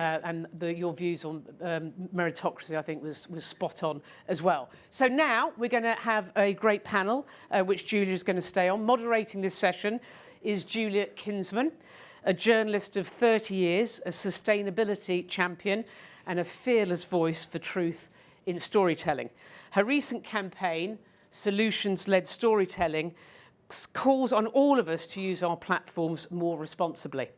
and your views on meritocracy, I think, was spot on as well. So now we're going to have a great panel, which Julia is going to stay on. Moderating this session is Juliet Kinsman, a journalist of 30 years, a sustainability champion, and a fearless voice for truth in storytelling. Her recent campaign, Solutions-Led Storytelling, calls on all of us to use our platforms more responsibly.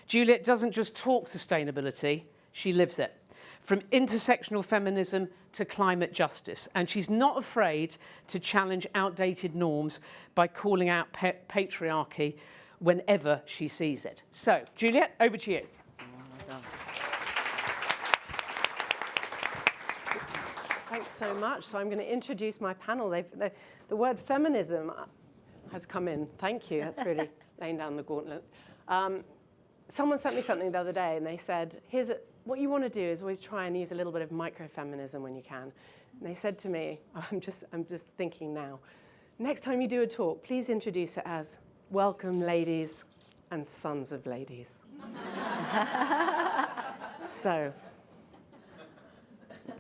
Juliet doesn't just talk sustainability, she lives it. From intersectional feminism to climate justice. And she's not afraid to challenge outdated norms by calling out patriarchy whenever she sees it. So, Juliet, over to you. Thanks so much. So I'm going to introduce my panel. The word feminism has come in. Thank you. That's really laying down the gauntlet. Someone sent me something the other day, and they said, what you want to do is always try and use a little bit of microfeminism when you can. And they said to me, I'm just thinking now, next time you do a talk, please introduce it as welcome ladies and sons of ladies. So,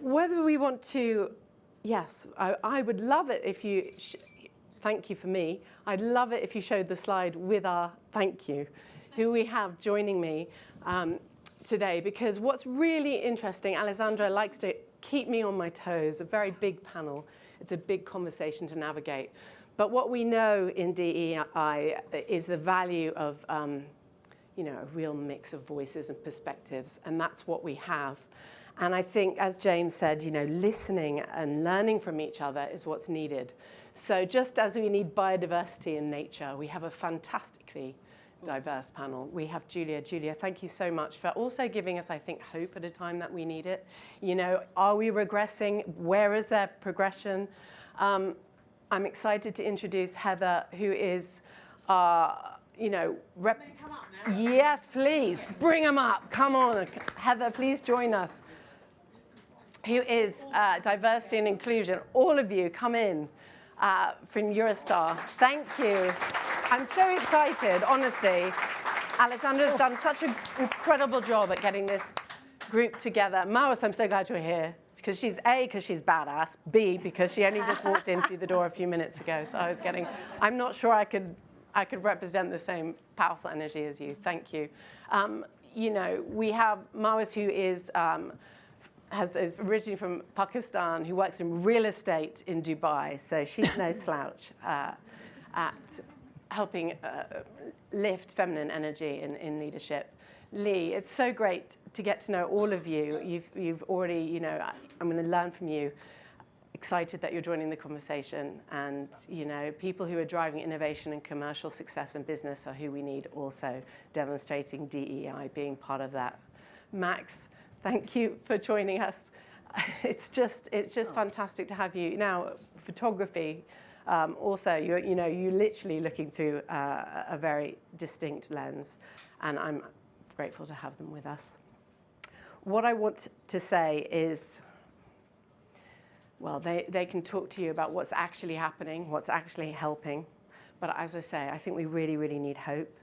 whether we want to, yes, I would love it if you, thank you for me, I'd love it if you showed the slide with our thank you, who we have joining me today, because what's really interesting, Alessandra likes to keep me on my toes, a very big panel. It's a big conversation to navigate. But what we know in DEI is the value of a real mix of voices and perspectives, and that's what we have. And I think, as James said, listening and learning from each other is what's needed. So just as we need biodiversity in nature, we have a fantastically diverse panel. We have Julia. Julia, thank you so much for also giving us, I think, hope at a time that we need it. Are we regressing? Where is there progression? I'm excited to introduce Heather, who is, Can they come up now? Yes, please. Yes. Bring them up. Come on. Heather, please join us. Who is diversity and inclusion. All of you, come in from Eurostar. Thank you. I'm so excited, honestly. Alessandra's done such an incredible job at getting this group together. Mahwuush, I'm so glad you're here, because she's A, because she's badass, B, because she only just walked in through the door a few minutes ago, so I'm not sure I could represent the same powerful energy as you. Thank you. We have Mahwuush, who is originally from Pakistan, who works in real estate in Dubai, so she's no slouch at helping lift feminine energy in leadership. Lee, it's so great to get to know all of you. You've already, I'm going to learn from you. Excited that you're joining the conversation, and people who are driving innovation and commercial success in business are who we need also demonstrating DEI, being part of that. Max, thank you for joining us. It's just fantastic to have you. Now, photography, also, you're literally looking through a very distinct lens, and I'm grateful to have them with us. What I want to say is, well, they can talk to you about what's actually happening, what's actually helping, but as I say, I think we really, really need hope.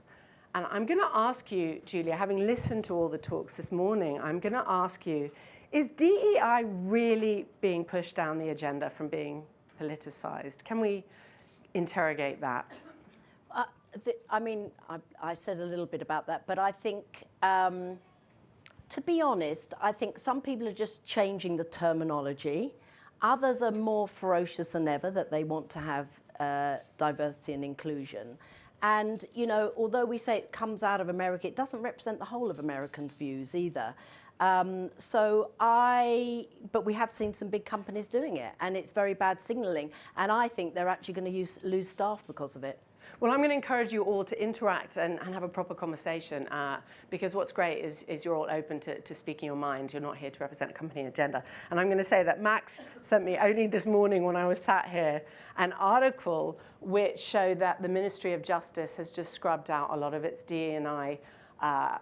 And I'm going to ask you, Julia, having listened to all the talks this morning, I'm going to ask you, is DEI really being pushed down the agenda from being politicized? Can we interrogate that? I said a little bit about that, but I think, to be honest, I think some people are just changing the terminology. Others are more ferocious than ever that they want to have diversity and inclusion. And, although we say it comes out of America, it doesn't represent the whole of Americans' views either. But we have seen some big companies doing it, and it's very bad signaling. And I think they're actually going to lose staff because of it. Well, I'm going to encourage you all to interact and have a proper conversation, because what's great is you're all open to speaking your mind. You're not here to represent a company agenda. And I'm going to say that Max sent me only this morning when I was sat here an article which showed that the Ministry of Justice has just scrubbed out a lot of its DE&I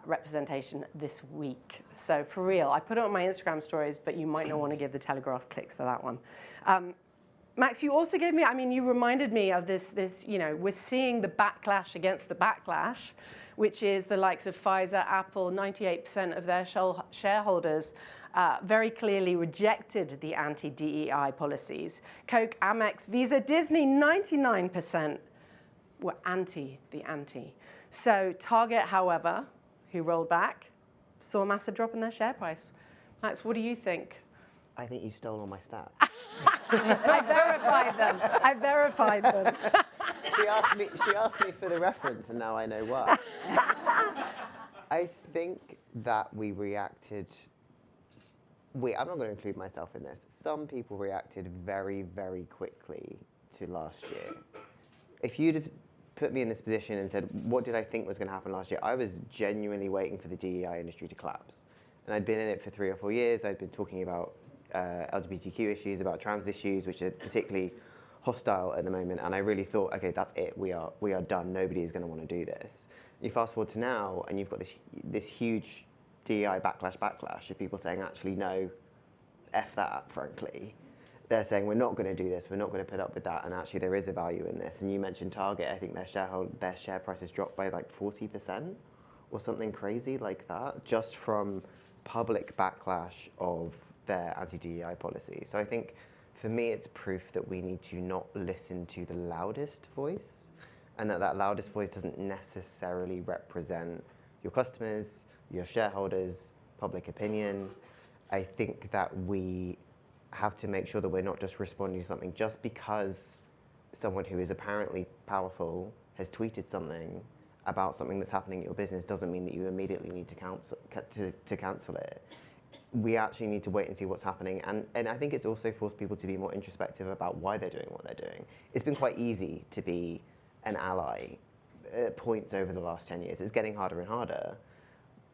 representation this week. So for real, I put it on my Instagram stories, but you might not want to give the Telegraph clicks for that one. Max, you also gave me, you reminded me of this, we're seeing the backlash against the backlash, which is the likes of Pfizer, Apple. 98% of their shareholders very clearly rejected the anti-DEI policies. Coke, Amex, Visa, Disney, 99% were anti the anti. So Target, however, who rolled back, saw a massive drop in their share price. Max, what do you think? I think you stole all my stats. I verified them. She asked me for the reference, and now I know why. I think that we reacted. I'm not going to include myself in this. Some people reacted very, very quickly to last year. If you'd have put me in this position and said, what did I think was going to happen last year? I was genuinely waiting for the DEI industry to collapse. And I'd been in it for 3 or 4 years. I'd been talking about LGBTQ issues, about trans issues, which are particularly hostile at the moment. And I really thought, okay, that's it. We are done. Nobody is going to want to do this. You fast forward to now, and you've got this huge DEI backlash of people saying, actually, no, F that, frankly. They're saying, we're not going to do this, we're not going to put up with that, and actually there is a value in this. And you mentioned Target, I think their share price has dropped by like 40% or something crazy like that, just from public backlash of their anti-DEI policy. So I think, for me, it's proof that we need to not listen to the loudest voice, and that loudest voice doesn't necessarily represent your customers, your shareholders, public opinion. I think that we have to make sure that we're not just responding to something just because someone who is apparently powerful has tweeted something about something that's happening in your business doesn't mean that you immediately need to cancel it. We actually need to wait and see what's happening. And I think it's also forced people to be more introspective about why they're doing what they're doing. It's been quite easy to be an ally at points over the last 10 years. It's getting harder and harder.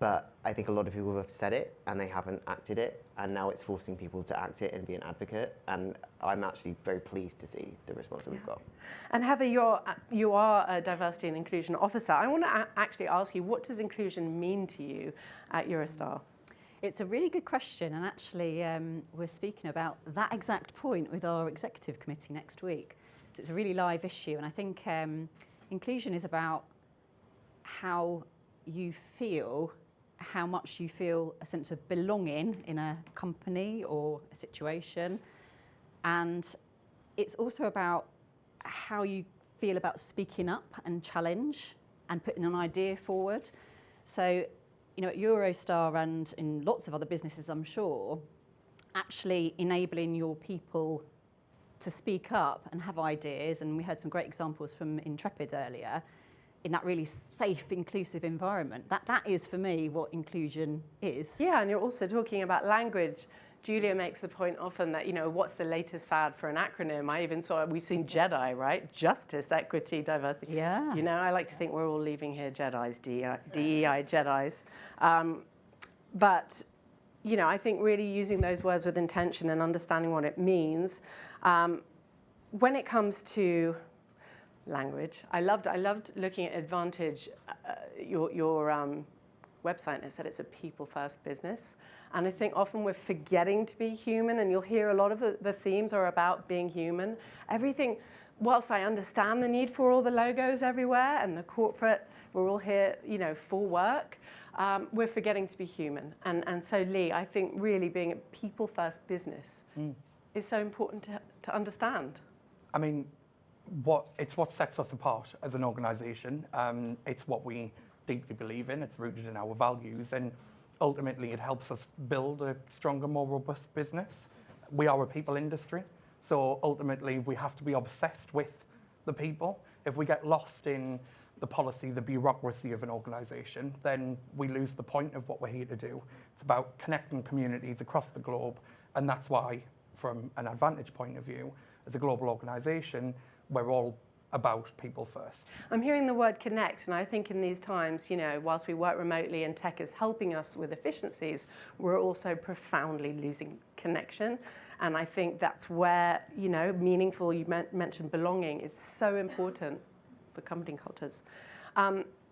But I think a lot of people have said it and they haven't acted it, and now it's forcing people to act it and be an advocate. And I'm actually very pleased to see the response that we've got. And Heather, you are a diversity and inclusion officer. I want to actually ask you, what does inclusion mean to you at Eurostar? It's a really good question, and actually we're speaking about that exact point with our executive committee next week. So it's a really live issue, and I think inclusion is about how you feel, how much you feel a sense of belonging in a company or a situation. And it's also about how you feel about speaking up and challenge and putting an idea forward. So, you know, at Eurostar and in lots of other businesses, I'm sure, actually enabling your people to speak up and have ideas, and we heard some great examples from Intrepid earlier, in that really safe, inclusive environment. That is, for me, what inclusion is. Yeah, and you're also talking about language. Julia makes the point often that, you know, what's the latest fad for an acronym? I even saw, we've seen JEDI, right? Justice, Equity, Diversity. Yeah. You know, I like to think we're all leaving here Jedis, DEI Jedis. But, you know, I think really using those words with intention and understanding what it means. When it comes to language, I loved looking at Advantage, your website, and it said it's a people-first business. And I think often we're forgetting to be human, and you'll hear a lot of the themes are about being human. Everything, whilst I understand the need for all the logos everywhere and the corporate, we're all here, you know, for work, we're forgetting to be human. And so, Lee, I think really being a people-first business is so important to understand. I mean, it's what sets us apart as an organisation. It's what we deeply believe in. It's rooted in our values, and ultimately it helps us build a stronger, more robust business. We are a people industry, so ultimately we have to be obsessed with the people. If we get lost in the policy, the bureaucracy of an organisation, then we lose the point of what we're here to do. It's about connecting communities across the globe, and that's why, from an Advantage point of view, as a global organisation, we're all about people first. I'm hearing the word connect, and I think in these times, you know, whilst we work remotely and tech is helping us with efficiencies, we're also profoundly losing connection. And I think that's where, you know, meaningful, you mentioned belonging, it's so important for company cultures.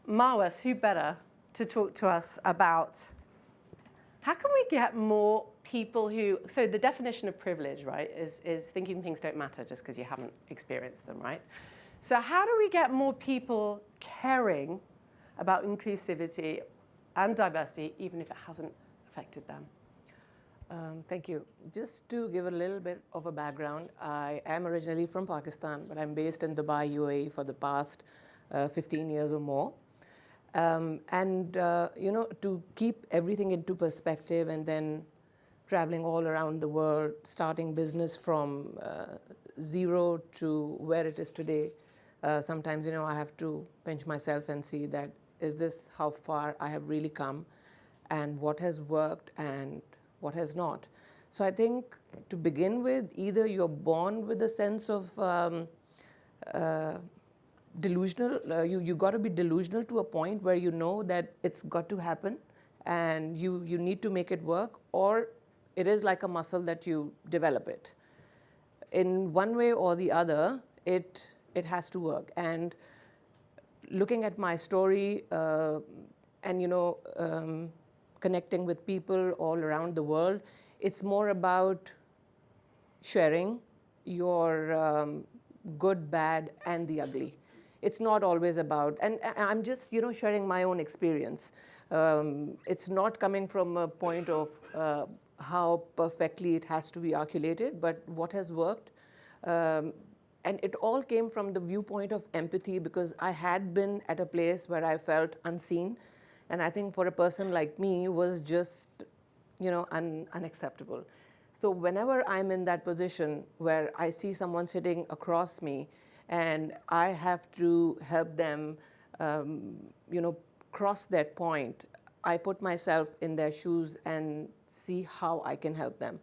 Mahwuush, who better to talk to us about how can we get more people who, so the definition of privilege, right, is thinking things don't matter just because you haven't experienced them, right? So how do we get more people caring about inclusivity and diversity, even if it hasn't affected them? Thank you. Just to give a little bit of a background, I am originally from Pakistan, but I'm based in Dubai, UAE for the past 15 years or more. To keep everything into perspective and then traveling all around the world, starting business from zero to where it is today, sometimes, I have to pinch myself and see that, is this how far I have really come, and what has worked and what has not. So I think to begin with, either you're born with a sense of delusional, you got to be delusional to a point where you know that it's got to happen and you need to make it work, or it is like a muscle that you develop it. In one way or the other, it has to work. And looking at my story and connecting with people all around the world, it's more about sharing your good, bad, and the ugly. It's not always about, and I'm just sharing my own experience. It's not coming from a point of how perfectly it has to be articulated, but what has worked. And it all came from the viewpoint of empathy, because I had been at a place where I felt unseen. And I think for a person like me was just, unacceptable. So whenever I'm in that position where I see someone sitting across me and I have to help them, cross that point, I put myself in their shoes and see how I can help them.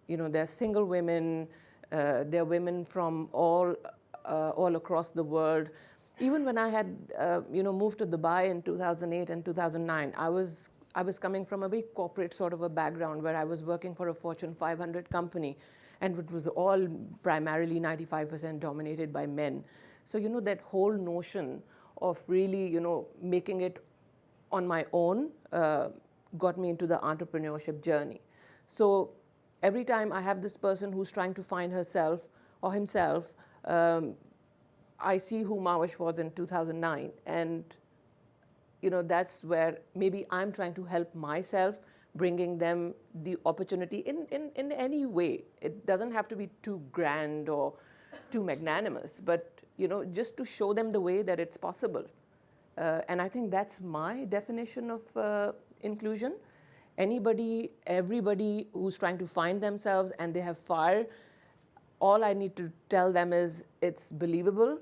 They're single women, they're women from all across the world. Even when I had, moved to Dubai in 2008 and 2009, I was coming from a very corporate sort of a background where I was working for a Fortune 500 company, and it was all primarily 95% dominated by men. So, that whole notion of really, making it on my own got me into the entrepreneurship journey. So every time I have this person who's trying to find herself or himself, I see who Mahwuush was in 2009, and that's where maybe I'm trying to help myself, bringing them the opportunity in any way. It doesn't have to be too grand or too magnanimous, but just to show them the way that it's possible. And I think that's my definition of inclusion. Everybody who's trying to find themselves and they have fire, all I need to tell them is it's believable,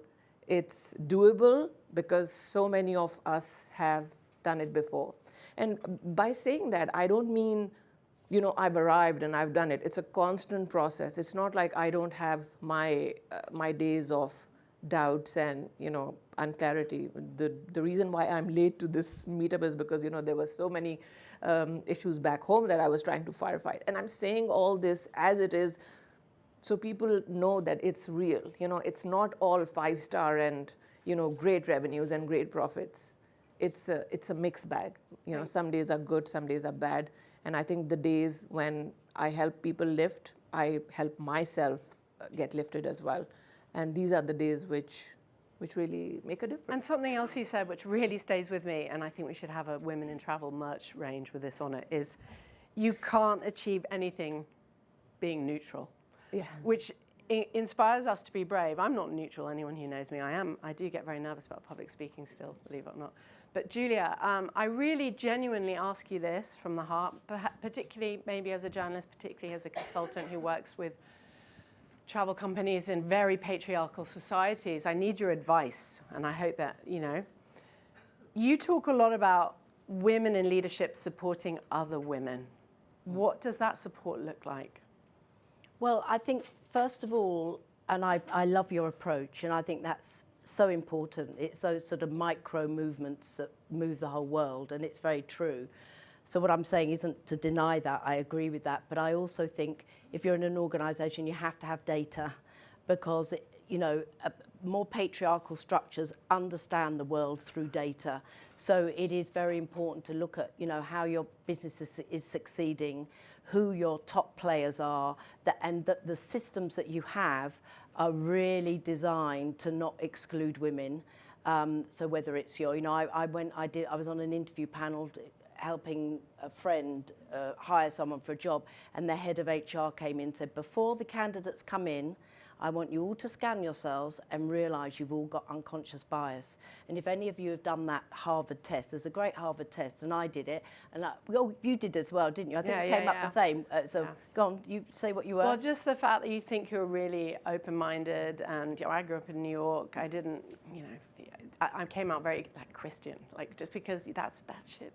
it's doable, because so many of us have done it before. And by saying that, I don't mean, I've arrived and I've done it. It's a constant process. It's not like I don't have my days of doubts and, unclarity. The reason why I'm late to this meetup is because, there were so many issues back home that I was trying to firefight. And I'm saying all this as it is, so people know that it's real. It's not all 5-star and, great revenues and great profits. It's a mixed bag. Some days are good, some days are bad. And I think the days when I help people lift, I help myself get lifted as well. And these are the days which really make a difference. And something else you said which really stays with me, and I think we should have a Women in Travel merch range with this on it, is you can't achieve anything being neutral. Yeah. Which inspires us to be brave. I'm not neutral. Anyone who knows me, I do get very nervous about public speaking still, believe it or not. But Julia, I really genuinely ask you this from the heart, particularly maybe as a journalist, particularly as a consultant who works with travel companies in very patriarchal societies. I need your advice, and I hope that, you talk a lot about women in leadership supporting other women. What does that support look like? Well, I think, first of all, and I love your approach, and I think that's so important. It's those sort of micro movements that move the whole world, and it's very true. So what I'm saying isn't to deny that, I agree with that, but I also think if you're in an organisation, you have to have data, because, more patriarchal structures understand the world through data. So it is very important to look at, how your business is succeeding, who your top players are, and that the systems that you have are really designed to not exclude women. So whether it's your, I was on an interview panel helping a friend hire someone for a job, and the head of HR came in and said, before the candidates come in, I want you all to scan yourselves and realise you've all got unconscious bias. And if any of you have done that Harvard test, there's a great Harvard test, and I did it, and you did as well, didn't you? I think it came up the same. Go on, you say what you were. Well, just the fact that you think you're really open-minded, and I grew up in New York. I didn't, I came out very Christian, just because that's that shit.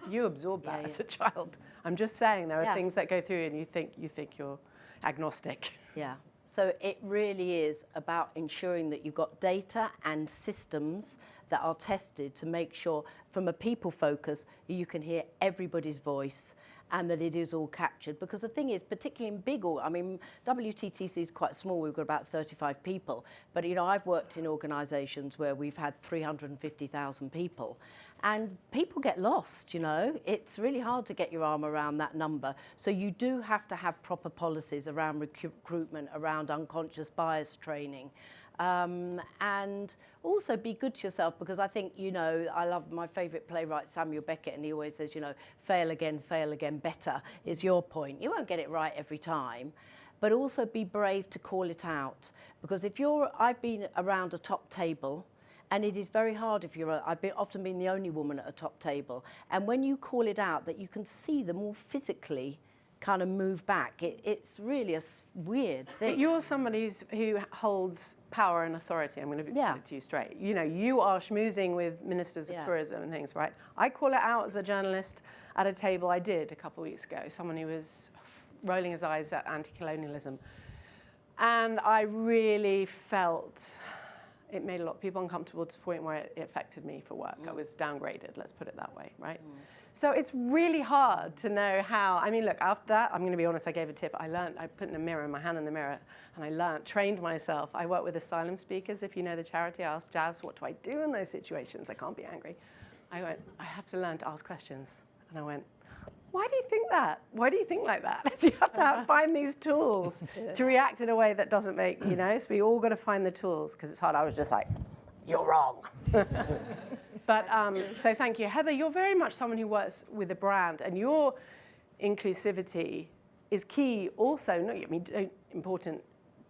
You absorb that as a child. I'm just saying there are things that go through, and you think you're agnostic. Yeah. So it really is about ensuring that you've got data and systems that are tested to make sure, from a people focus, you can hear everybody's voice and that it is all captured. Because the thing is, particularly in WTTC is quite small, we've got about 35 people, but I've worked in organisations where we've had 350,000 people. And people get lost, It's really hard to get your arm around that number. So you do have to have proper policies around recruitment, around unconscious bias training. And also be good to yourself, because I think, I love my favourite playwright, Samuel Beckett, and he always says, fail again, better is your point. You won't get it right every time. But also be brave to call it out. Because I've been around a top table, and it is very hard if I've often been the only woman at a top table. And when you call it out, that you can see them all physically kind of move back. It's really a weird thing. But you're somebody who holds power and authority. I'm going to put it to you straight. You are schmoozing with ministers of tourism and things, right? I call it out as a journalist at a table. I did a couple of weeks ago. Someone who was rolling his eyes at anti-colonialism. And I really felt it made a lot of people uncomfortable to the point where it affected me for work. I was downgraded, let's put it that way, right? So it's really hard to know how, look, after that, I'm going to be honest, I gave a tip. I put in a mirror, my hand in the mirror, and I trained myself. I work with asylum speakers. If you know the charity, I asked Jazz, what do I do in those situations? I can't be angry. I went, I have to learn to ask questions. And I went, why do you think that? Why do you think like that? So you have to find these tools to react in a way that doesn't make, so we all got to find the tools, because it's hard. I was just like, you're wrong. But so thank you. Heather, you're very much someone who works with a brand, and your inclusivity is key also. Important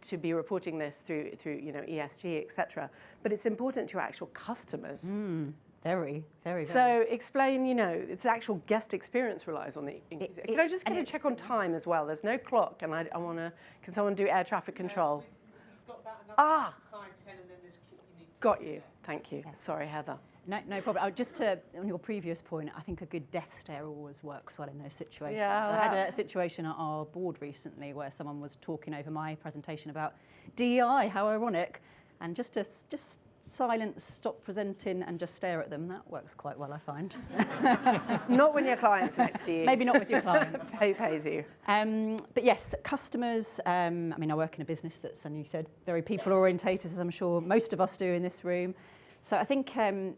to be reporting this through ESG, etc. But it's important to your actual customers. Very, very. So explain, it's the actual guest experience relies on the. Can I just get a check on time as well? There's no clock, and I want to. Can someone do air traffic control? We've got about another 5, 10, and then there's. Got you. Thank you. Yes. Sorry, Heather. No problem. Just on your previous point, I think a good death stare always works well in those situations. Yeah, I had a situation at our board recently where someone was talking over my presentation about DEI. How ironic! And just silence, stop presenting, and just stare at them. That works quite well, I find. Not when your client's next to you. Maybe not with your clients. Who pays you? But yes, customers. I work in a business that's, and you said, very people-orientated, as I'm sure most of us do in this room. So I think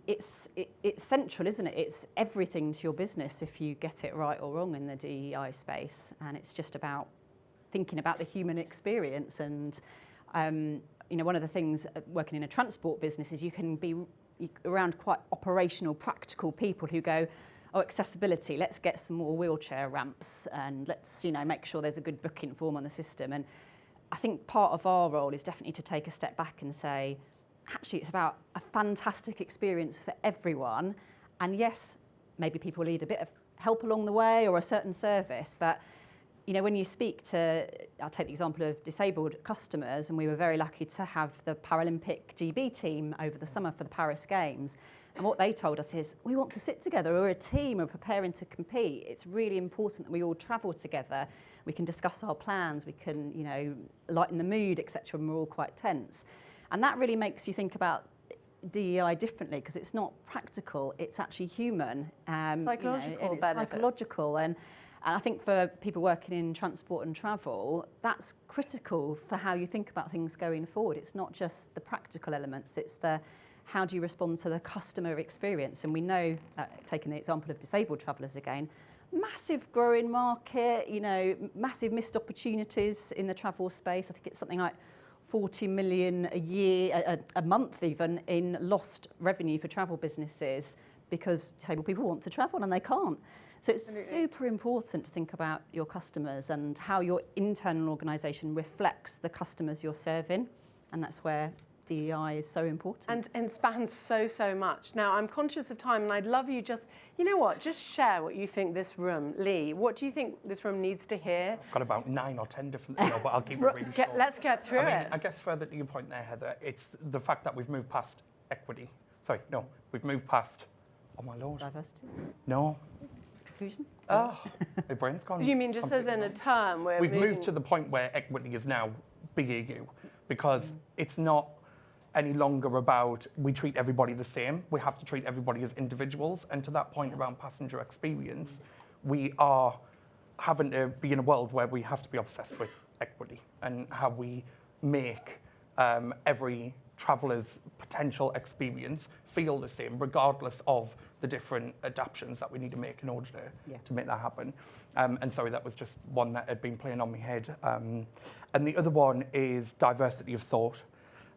it's central, isn't it? It's everything to your business if you get it right or wrong in the DEI space, and it's just about thinking about the human experience. And one of the things working in a transport business is you can be around quite operational, practical people who go, accessibility, let's get some more wheelchair ramps, and let's make sure there's a good booking form on the system. And I think part of our role is definitely to take a step back and say, actually, it's about a fantastic experience for everyone. And yes, maybe people need a bit of help along the way or a certain service, but when you speak to, I'll take the example of disabled customers, and we were very lucky to have the Paralympic GB team over the summer for the Paris Games. And what they told us is, we want to sit together, we're a team, we're preparing to compete. It's really important that we all travel together. We can discuss our plans, we can, lighten the mood, etc., when we're all quite tense. And that really makes you think about DEI differently, because it's not practical, it's actually human. Psychological benefits. Psychological. And I think for people working in transport and travel, that's critical for how you think about things going forward. It's not just the practical elements, it's the how do you respond to the customer experience. And we know, taking the example of disabled travellers again, massive growing market, massive missed opportunities in the travel space. I think it's something like 40 million a year, a month even, in lost revenue for travel businesses because disabled people want to travel and they can't. So it's super important to think about your customers and how your internal organisation reflects the customers you're serving, and that's where DEI is so important. And spans so much. Now, I'm conscious of time, and I'd love you just, you know what, just share what you think this room, Lee, what do you think this room needs to hear? I've got about 9 or 10 different, but I'll keep it really short. Let's get through it. I guess further to your point there, Heather, it's the fact that we've moved past equity. Sorry, no, we've moved past, oh my Lord. Diversity? No. Inclusion? Oh, my brain's gone. Do you mean just as in a term where we've moved to the point where equity is now BAU, because it's not any longer about we treat everybody the same. We have to treat everybody as individuals. And to that point around passenger experience, we are having to be in a world where we have to be obsessed with equity and how we make every traveller's potential experience feel the same, regardless of the different adaptations that we need to make in order to make that happen. And sorry, that was just one that had been playing on my head. And the other one is diversity of thought.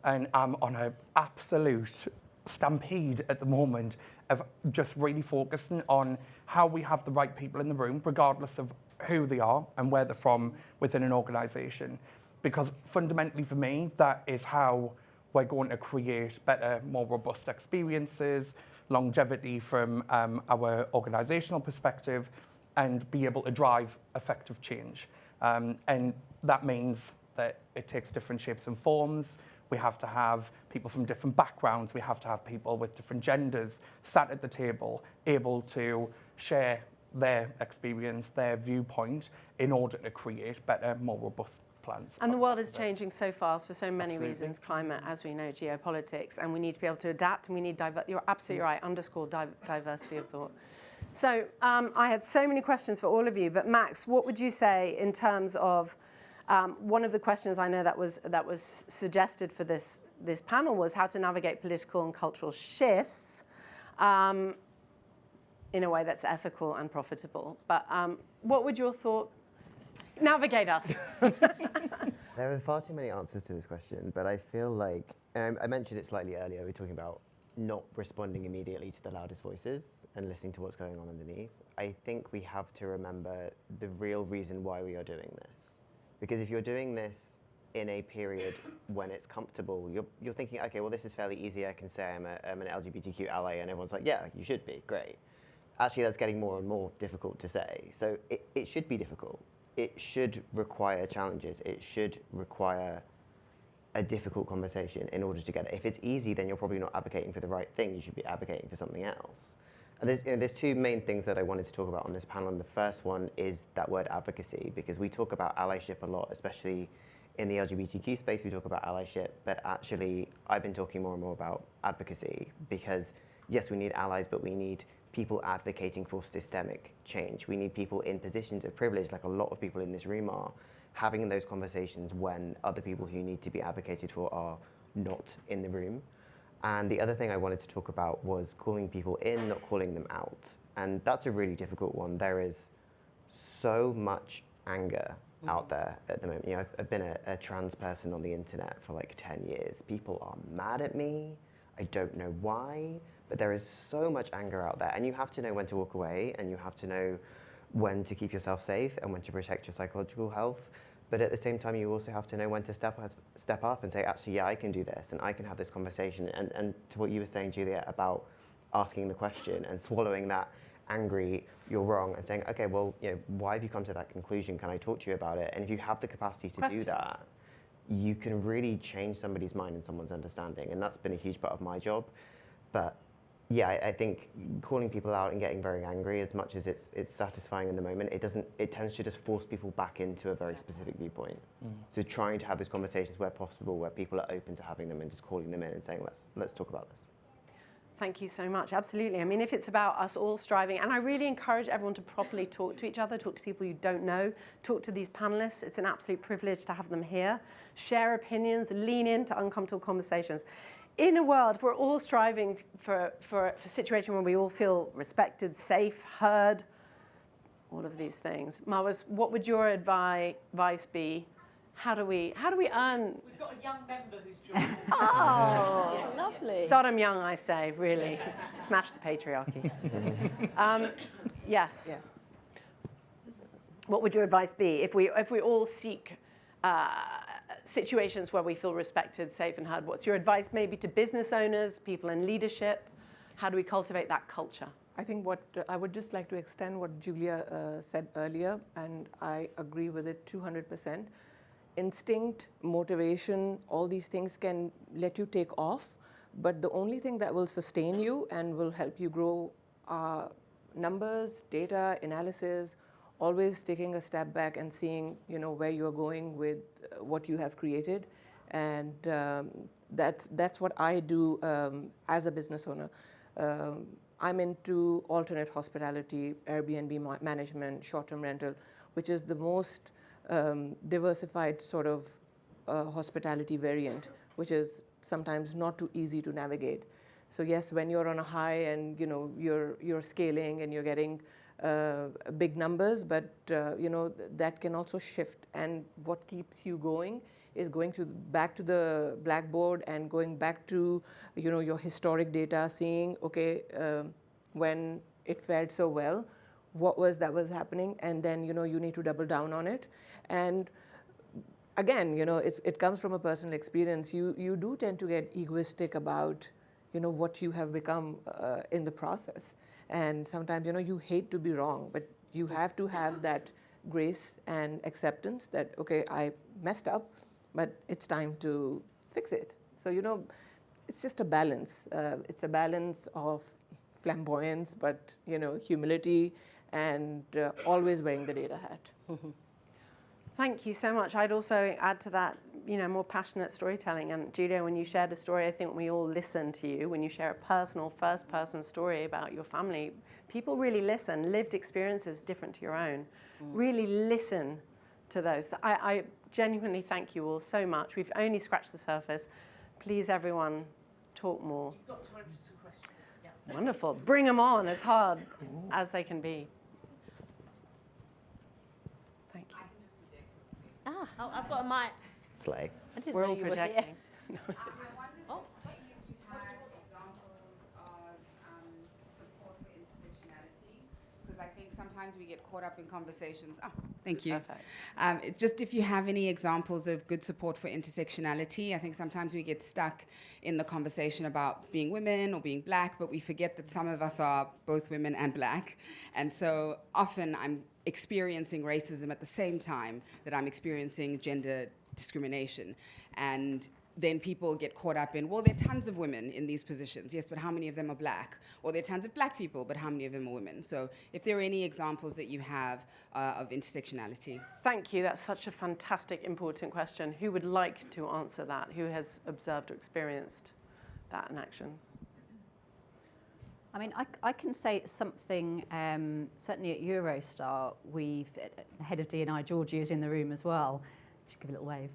And I'm on an absolute stampede at the moment of just really focusing on how we have the right people in the room, regardless of who they are and where they're from within an organisation. Because fundamentally for me, that is how we're going to create better, more robust experiences, longevity from our organisational perspective, and be able to drive effective change. And that means that it takes different shapes and forms. We have to have people from different backgrounds. We have to have people with different genders sat at the table, able to share their experience, their viewpoint, in order to create better, more robust plans. And the world is changing so fast for so many reasons, climate, as we know, geopolitics, and we need to be able to adapt, and we need, you're absolutely right, underscore diversity of thought. So I had so many questions for all of you, but Max, what would you say in terms of, one of the questions I know that was suggested for this panel was how to navigate political and cultural shifts in a way that's ethical and profitable. But what would your thought? Navigate us. There are far too many answers to this question, but I feel like, I mentioned it slightly earlier, we were talking about not responding immediately to the loudest voices and listening to what's going on underneath. I think we have to remember the real reason why we are doing this. Because if you're doing this in a period when it's comfortable, you're thinking, okay, well, this is fairly easy. I can say I'm an LGBTQ ally, and everyone's like, yeah, you should be, great. Actually, that's getting more and more difficult to say. So it should be difficult. It should require challenges. It should require a difficult conversation in order to get it. If it's easy, then you're probably not advocating for the right thing. You should be advocating for something else. And there's two main things that I wanted to talk about on this panel. And the first one is that word advocacy, because we talk about allyship a lot, especially in the LGBTQ space. We talk about allyship, but actually I've been talking more and more about advocacy, because yes, we need allies, but we need people advocating for systemic change. We need people in positions of privilege, like a lot of people in this room are, having those conversations when other people who need to be advocated for are not in the room. And the other thing I wanted to talk about was calling people in, not calling them out. And that's a really difficult one. There is so much anger out there at the moment. You know, I've been a trans person on the internet for like 10 years. People are mad at me. I don't know why, but there is so much anger out there. And you have to know when to walk away, and you have to know when to keep yourself safe and when to protect your psychological health. But at the same time, you also have to know when to step up and say, actually, yeah, I can do this, and I can have this conversation. And to what you were saying, Juliet, about asking the question and swallowing that angry, you're wrong, and saying, okay, well, you know, why have you come to that conclusion? Can I talk to you about it? And if you have the capacity to do that, you can really change somebody's mind and someone's understanding. And that's been a huge part of my job. But yeah, I think calling people out and getting very angry, as much as it's satisfying in the moment, it tends to just force people back into a very specific viewpoint. So trying to have these conversations where possible, where people are open to having them and just calling them in and saying, let's talk about this. Thank you so much. Absolutely. I mean, if it's about us all striving, and I really encourage everyone to properly talk to each other, talk to people you don't know, talk to these panelists. It's an absolute privilege to have them here. Share opinions, lean into uncomfortable conversations. In a world, we're all striving for a situation where we all feel respected, safe, heard, all of these things. Mahwuush, what would your advice be? how do we earn? We've got a young member who's joined. Oh, lovely. Sodom young, I say, really. Smash the patriarchy. Yes. Yeah. What would your advice be if we all seek situations where we feel respected, safe, and heard? What's your advice maybe to business owners, people in leadership? How do we cultivate that culture? I think what I would just like to extend what Julia said earlier, and I agree with it 200%. Instinct, motivation, all these things can let you take off, but the only thing that will sustain you and will help you grow are numbers, data, analysis, always taking a step back and seeing, where you're going with what you have created. And that's what I do as a business owner. I'm into alternate hospitality, Airbnb management, short-term rental, which is the most diversified sort of hospitality variant, which is sometimes not too easy to navigate. So yes, when you're on a high and you're scaling and you're getting big numbers, but that can also shift. And what keeps you going is going back to the blackboard and going back to your historic data, seeing when it fared so well, what was happening, and then you need to double down on it. And again, it comes from a personal experience. You do tend to get egoistic about what you have become in the process, and sometimes you hate to be wrong, but you have to have that grace and acceptance that I messed up, but it's time to fix it. So it's just a balance. It's a balance of flamboyance, but humility, and always wearing the data hat. Thank you so much. I'd also add to that, more passionate storytelling. And Julia, when you shared a story, I think we all listen to you. When you share a personal, first-person story about your family, people really listen. Lived experiences different to your own. Really listen to those. I genuinely thank you all so much. We've only scratched the surface. Please, everyone, talk more. You've got time for some questions. Yeah. Wonderful. Bring them on as hard as they can be. Thank you. Oh, I've got a mic. Slay. I didn't We're know all you were here. projecting. I wondered if you had examples of support for intersectionality, because I think sometimes we get caught up in conversations. Oh, thank you. Perfect. It's just if you have any examples of good support for intersectionality. I think sometimes we get stuck in the conversation about being women or being black, but we forget that some of us are both women and black. And so often I'm experiencing racism at the same time that I'm experiencing gender discrimination. And then people get caught up in, well, there are tons of women in these positions, yes, but how many of them are black? Or there are tons of black people, but how many of them are women? So if there are any examples that you have of intersectionality. Thank you. That's such a fantastic, important question. Who would like to answer that? Who has observed or experienced that in action? I mean, I can say something, certainly at Eurostar, head of D&I, Georgie, is in the room as well. Should give a little wave.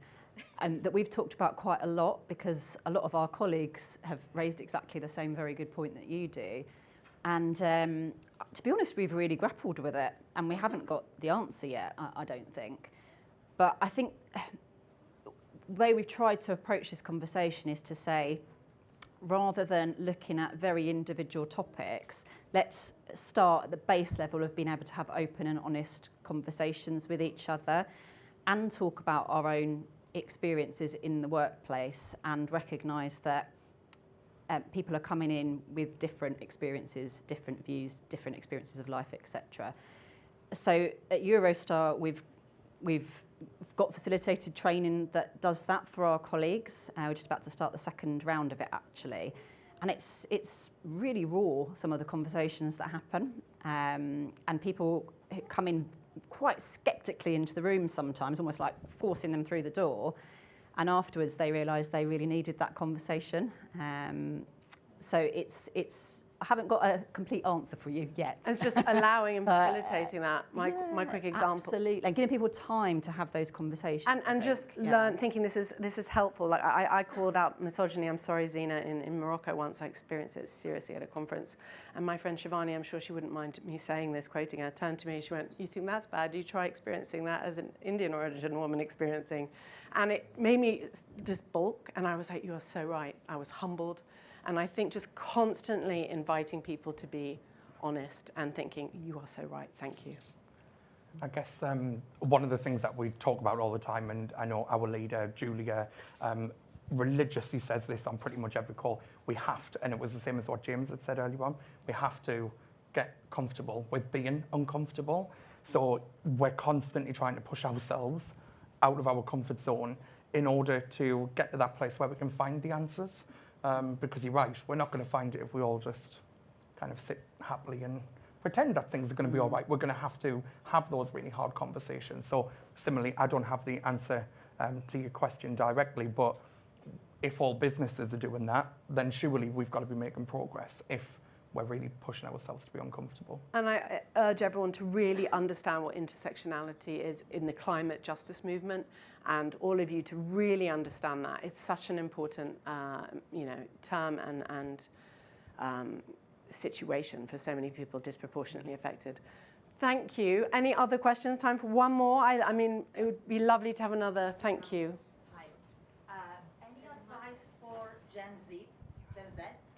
That we've talked about quite a lot, because a lot of our colleagues have raised exactly the same very good point that you do. And to be honest, we've really grappled with it, and we haven't got the answer yet, I don't think. But I think the way we've tried to approach this conversation is to say, rather than looking at very individual topics, let's start at the base level of being able to have open and honest conversations with each other and talk about our own experiences in the workplace, and recognise that people are coming in with different experiences, different views, different experiences of life, etc. So at Eurostar, we've got facilitated training that does that for our colleagues. We're just about to start the second round of it, actually. And it's really raw, some of the conversations that happen. And people come in quite sceptically into the room sometimes, almost like forcing them through the door. And afterwards, they realise they really needed that conversation. So haven't got a complete answer for you yet. It's just allowing and facilitating that. My quick example. Absolutely, and giving people time to have those conversations. And just learn, thinking this is helpful. Like I called out misogyny, I'm sorry, Zina, in Morocco once. I experienced it seriously at a conference. And my friend Shivani, I'm sure she wouldn't mind me saying this, quoting her, turned to me, she went, "You think that's bad? You try experiencing that as an Indian origin woman experiencing." And it made me just balk. And I was like, you are so right. I was humbled. And I think just constantly inviting people to be honest and thinking, you are so right, thank you. I guess one of the things that we talk about all the time, and I know our leader, Juliet, religiously says this on pretty much every call, we have to, and it was the same as what James had said earlier on, we have to get comfortable with being uncomfortable. So we're constantly trying to push ourselves out of our comfort zone in order to get to that place where we can find the answers. Because you're right, we're not going to find it if we all just kind of sit happily and pretend that things are going to be all right. We're going to have those really hard conversations. So similarly, I don't have the answer to your question directly, but if all businesses are doing that, then surely we've got to be making progress if we're really pushing ourselves to be uncomfortable. And I urge everyone to really understand what intersectionality is in the climate justice movement, and all of you to really understand that. It's such an important term and situation for so many people disproportionately affected. Thank you. Any other questions? Time for one more? I mean, it would be lovely to have another. Thank you. Hi. Any advice for Gen Z,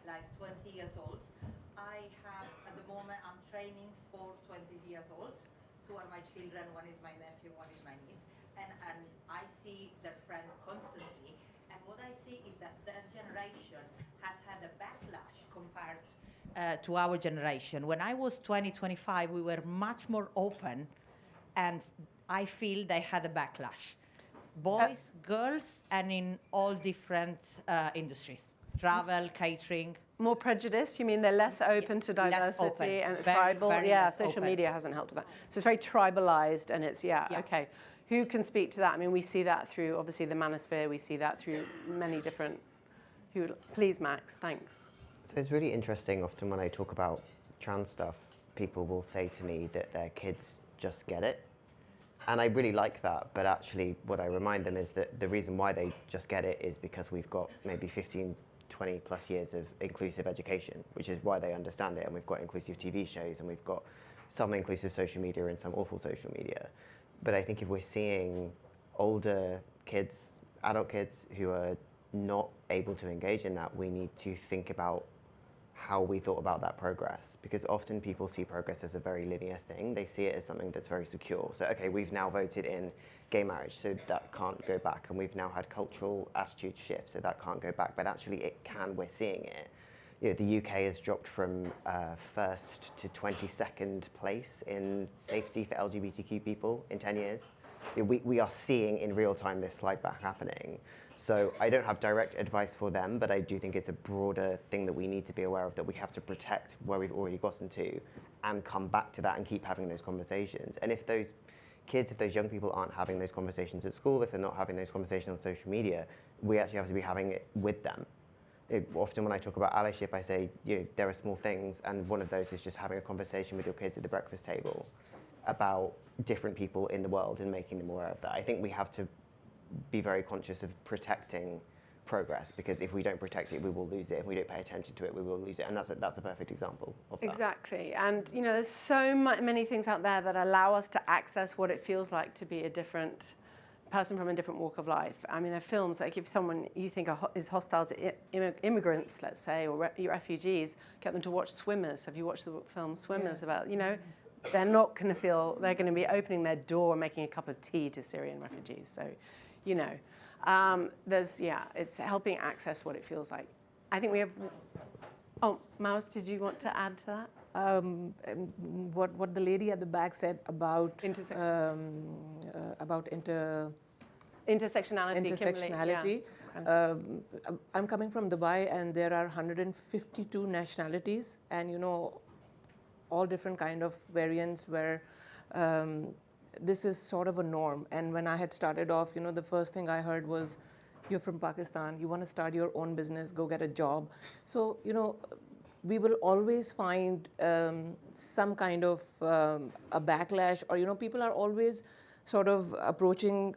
like 20 years old? I have, at the moment, I'm training for 20 years old. Two are my children, one is my nephew, one is my niece. And I see their friend constantly. And what I see is that their generation has had a backlash compared to our generation. When I was 20, 25, we were much more open, and I feel they had a backlash. Boys, girls, and in all different industries. Travel, catering. More prejudiced? You mean they're less open to diversity and tribal? Very yeah, less social open. media hasn't helped with that. So it's very tribalized, and it's, okay. Who can speak to that? I mean, we see that through, obviously, the manosphere. We see that through many different... Please, Max, thanks. So it's really interesting, often when I talk about trans stuff, people will say to me that their kids just get it. And I really like that, but actually what I remind them is that the reason why they just get it is because we've got maybe 15, 20 plus years of inclusive education, which is why they understand it, and we've got inclusive TV shows, and we've got some inclusive social media and some awful social media. But I think if we're seeing older kids, adult kids who are not able to engage in that, we need to think about how we thought about that progress, because often people see progress as a very linear thing. They see it as something that's very secure. So, okay, we've now voted in gay marriage, so that can't go back, and we've now had cultural attitude shift, so that can't go back, but actually it can, we're seeing it. You know, the UK has dropped from first to 22nd place in safety for LGBTQ people in 10 years. You know, we are seeing in real time this slide back happening. So I don't have direct advice for them, but I do think it's a broader thing that we need to be aware of, that we have to protect where we've already gotten to and come back to that and keep having those conversations. And if those kids, if those young people aren't having those conversations at school, if they're not having those conversations on social media, we actually have to be having it with them. Often when I talk about allyship, I say, you know, there are small things, and one of those is just having a conversation with your kids at the breakfast table about different people in the world and making them aware of that. I think we have to be very conscious of protecting progress, because if we don't protect it, we will lose it. If we don't pay attention to it, we will lose it. And that's a perfect example of that. Exactly. And, you know, there's so many things out there that allow us to access what it feels like to be a different person from a different walk of life. I mean, there are films, like if someone you think is hostile to immigrants, let's say, or refugees, get them to watch Swimmers. Have you watched the film Swimmers? About, you know, they're not going to feel, they're going to be opening their door and making a cup of tea to Syrian refugees. So, you know, it's helping access what it feels like. I think we have, Mahwuush, did you want to add to that? What the lady at the back said about intersectionality. I'm coming from Dubai, and there are 152 nationalities, and you know, all different kind of variants where this is sort of a norm. And when I had started off, you know, the first thing I heard was, "You're from Pakistan. You want to start your own business? Go get a job." So you know, we will always find some kind of a backlash, or people are always sort of approaching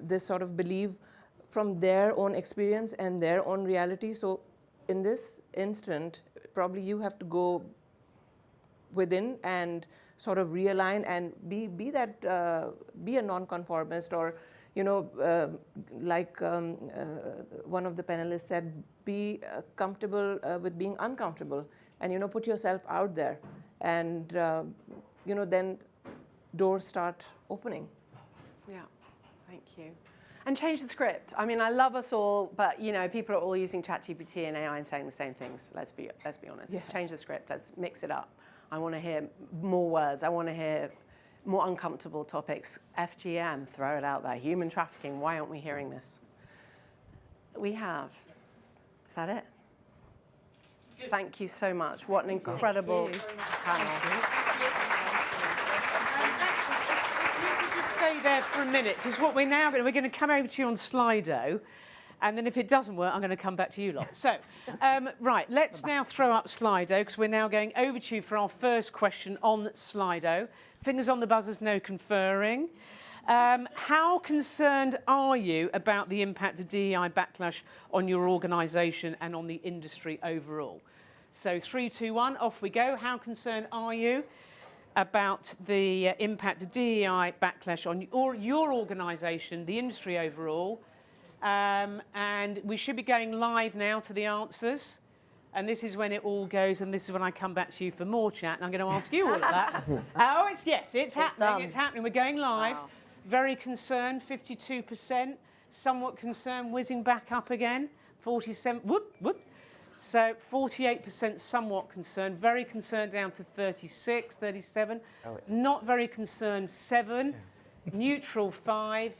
this sort of belief from their own experience and their own reality. So in this instant, probably you have to go within and sort of realign and be a non-conformist, or like one of the panelists said, be comfortable with being uncomfortable, and put yourself out there, and then doors start opening. Yeah, thank you. And change the script. I mean, I love us all, but people are all using ChatGPT and AI and saying the same things. Let's be honest. Yeah. Change the script. Let's mix it up. I want to hear more words. I want to hear more uncomfortable topics. FGM, throw it out there. Human trafficking. Why aren't we hearing this? We have. Is that it? Good. Thank you so much. What an incredible panel. Stay there for a minute, because what we're going to come over to you on Slido, and then if it doesn't work, I'm going to come back to you lot. So, right, let's now throw up Slido, because we're now going over to you for our first question on Slido. Fingers on the buzzers, no conferring. How concerned are you about the impact of DEI backlash on your organisation and on the industry overall? So 3, 2, 1, off we go. How concerned are you about the impact of DEI backlash on your organisation, the industry overall? And we should be going live now to the answers. And this is when it all goes, and this is when I come back to you for more chat, and I'm going to ask you all of that. It's happening. It's happening. We're going live. Wow. Very concerned, 52%. Somewhat concerned, whizzing back up again, 47. Whoop, whoop. So 48% somewhat concerned, very concerned down to 36, 37. Not very concerned, 7. Neutral, 5.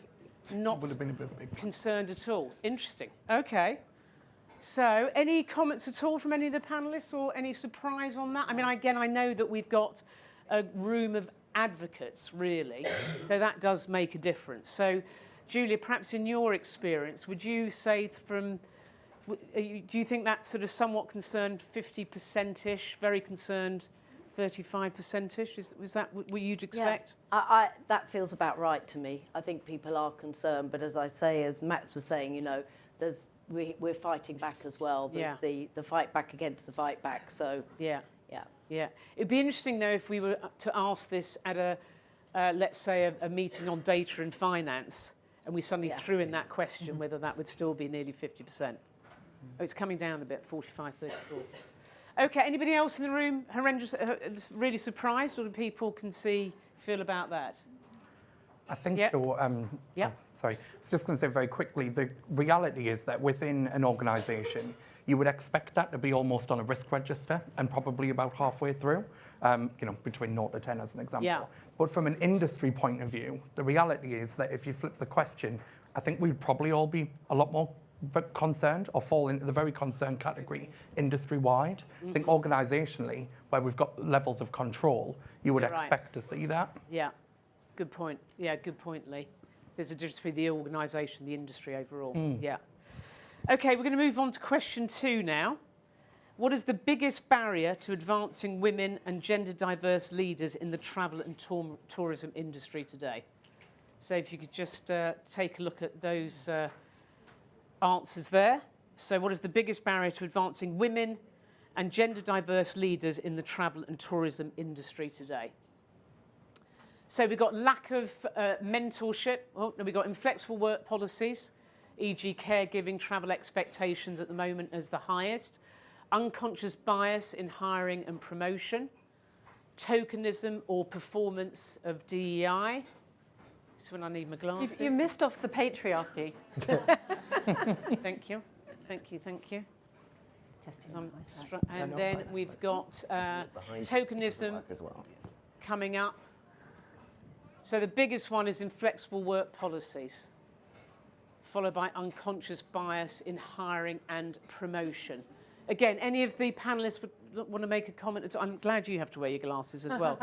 Not Would have been a bit concerned at all. Interesting. Okay. So any comments at all from any of the panellists, or any surprise on that? I mean, again, I know that we've got a room of advocates, really, so that does make a difference. So, Julia, perhaps in your experience, would you say do you think that's sort of somewhat concerned, 50%-ish, very concerned, 35%-ish? Was that what you'd expect? Yeah, that feels about right to me. I think people are concerned, but as I say, as Max was saying, we're fighting back as well. There's the fight back against the fight back. So yeah. It'd be interesting though if we were to ask this at a let's say a meeting on data and finance, and we suddenly threw in that question, whether that would still be nearly 50%. Oh, it's coming down a bit, 45, 34. Okay, anybody else in the room horrendous, really surprised, or do people feel about that? I think sorry, I was just going to say very quickly, the reality is that within an organisation, you would expect that to be almost on a risk register and probably about halfway through, between 0 to 10 as an example. Yeah. But from an industry point of view, the reality is that if you flip the question, I think we'd probably all be a lot more concerned, or fall into the very concerned category industry-wide. I think organisationally, where we've got levels of control, you would expect to see that. Yeah, good point. Yeah, good point, Lee. There's a difference between the organisation and the industry overall. Yeah. Okay, we're going to move on to question 2 now. What is the biggest barrier to advancing women and gender diverse leaders in the travel and tourism industry today? So if you could just take a look at those answers there. So what is the biggest barrier to advancing women and gender diverse leaders in the travel and tourism industry today? So we've got lack of mentorship. We've got inflexible work policies, e.g. caregiving, travel expectations at the moment as the highest, unconscious bias in hiring and promotion, tokenism or performance of DEI. This is when I need my glasses. You missed off the patriarchy. Thank you. And then we've got tokenism coming up. So the biggest one is inflexible work policies, followed by unconscious bias in hiring and promotion. Again, any of the panellists would want to make a comment? I'm glad you have to wear your glasses as well.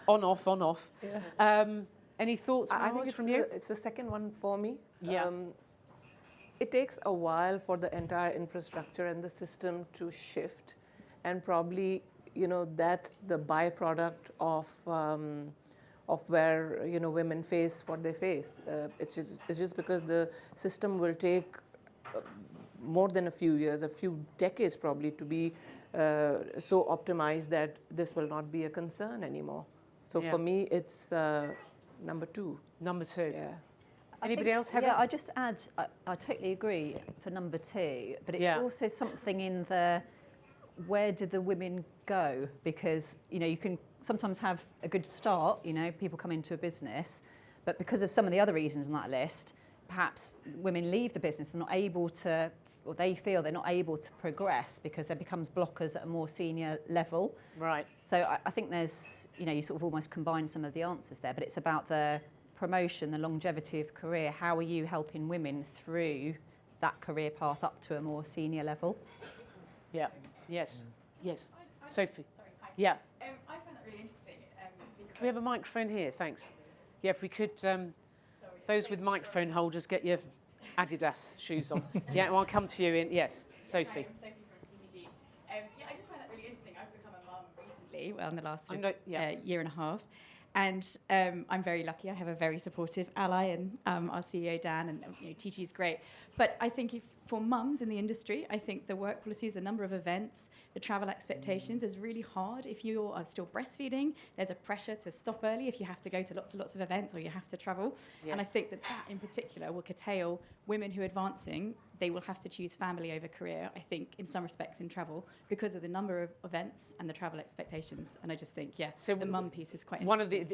On, off. Yeah. Any thoughts from you? It's the second one for me. Yeah. It takes a while for the entire infrastructure and the system to shift. and probably, you know, that's the byproduct of where, you know, women face what they face. It's just because the system will take more than a few years, a few decades probably, to be so optimized that this will not be a concern anymore. So for me, it's number 2. Number 2. Yeah. Anybody else have I just add, I totally agree for number 2, but it's also something in the, where do the women go? Because, you know, you can sometimes have a good start, you know, people come into a business, but because of some of the other reasons on that list, perhaps women leave the business, they're not able to, or they feel they're not able to progress because there becomes blockers at a more senior level. Right. So I think there's, you know, you sort of almost combine some of the answers there, but it's about the promotion, the longevity of career. How are you helping women through that career path up to a more senior level? Yeah. Yes. Yes. Sophie. Sorry, hi. Yeah. I find that really interesting. Can we have a microphone here? Thanks. Yeah, if we could, those with microphone holders, get your Adidas shoes on. Yeah, well, I'll come to you in. Yes, Sophie. Hi, I'm Sophie from TTG. Yeah, I just find that really interesting. I've become a mum recently, well, in the last year and a half. And I'm very lucky. I have a very supportive ally, and our CEO Dan, and you know, TT is great. But I think for mums in the industry, I think the work policies, the number of events, the travel expectations is really hard. If you are still breastfeeding, there's a pressure to stop early if you have to go to lots and lots of events or you have to travel. Yeah. And I think that in particular will curtail women who are advancing. They will have to choose family over career, I think, in some respects in travel, because of the number of events and the travel expectations. And I just think, so the mum piece is quite one of the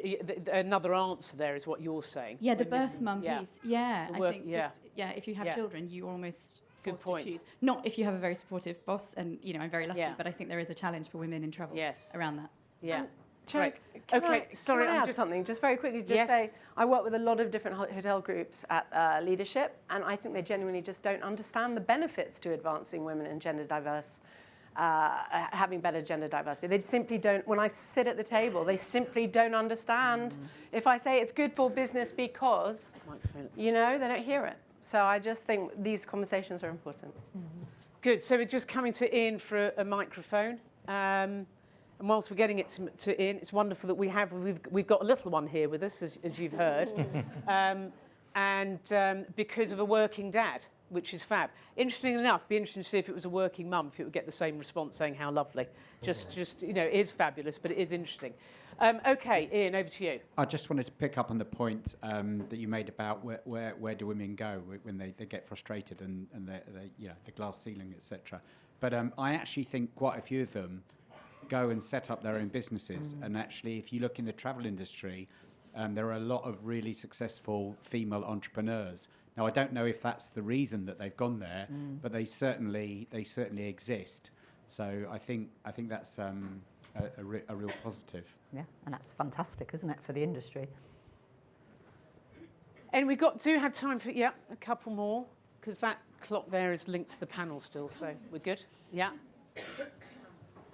another answer there is what you're saying. Yeah, the birth mum piece. Yeah, work, I think if you have children, you're almost forced to choose. Not if you have a very supportive boss, and you know, I'm very lucky, but I think there is a challenge for women in travel around that. Yeah. Right. Can I add something just very quickly? Say I work with a lot of different hotel groups at leadership, and I think they genuinely just don't understand the benefits to advancing women and gender diverse, having better gender diversity. They simply don't. When I sit at the table, they simply don't understand. If I say it's good for business because, you know, they don't hear it. So I just think these conversations are important. Good. So we're just coming to Ian for a microphone. And whilst we're getting it to Ian, it's wonderful that we've got a little one here with us, as you've heard, because of a working dad, which is fab. Interesting enough, be interesting to see if it was a working mum, if it would get the same response saying how lovely. Just you know, it is fabulous, but it is interesting. Okay, Ian, over to you. I just wanted to pick up on the point that you made about where do women go when they get frustrated and they you know, the glass ceiling, etc. But I actually think quite a few of them go and set up their own businesses. And actually, if you look in the travel industry, there are a lot of really successful female entrepreneurs. Now, I don't know if that's the reason that they've gone there, but they certainly exist. So I think that's a real positive. Yeah, and that's fantastic, isn't it, for the industry? And we do have time for a couple more, because that clock there is linked to the panel still. So we're good. Yeah.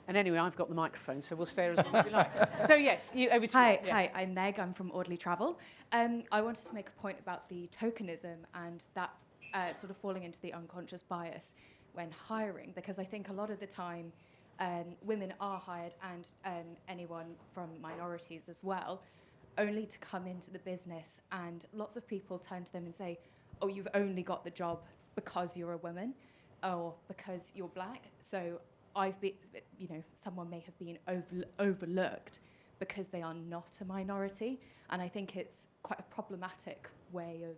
And anyway, I've got the microphone, so we'll stay as long as we like. So yes, over to you. Hi, I'm Meg. I'm from Orderly Travel. I wanted to make a point about the tokenism and that sort of falling into the unconscious bias when hiring, because I think a lot of the time women are hired, and anyone from minorities as well, only to come into the business, and lots of people turn to them and say, "Oh, you've only got the job because you're a woman, or because you're black." So I've been, you know, someone may have been overlooked because they are not a minority. And I think it's quite a problematic way of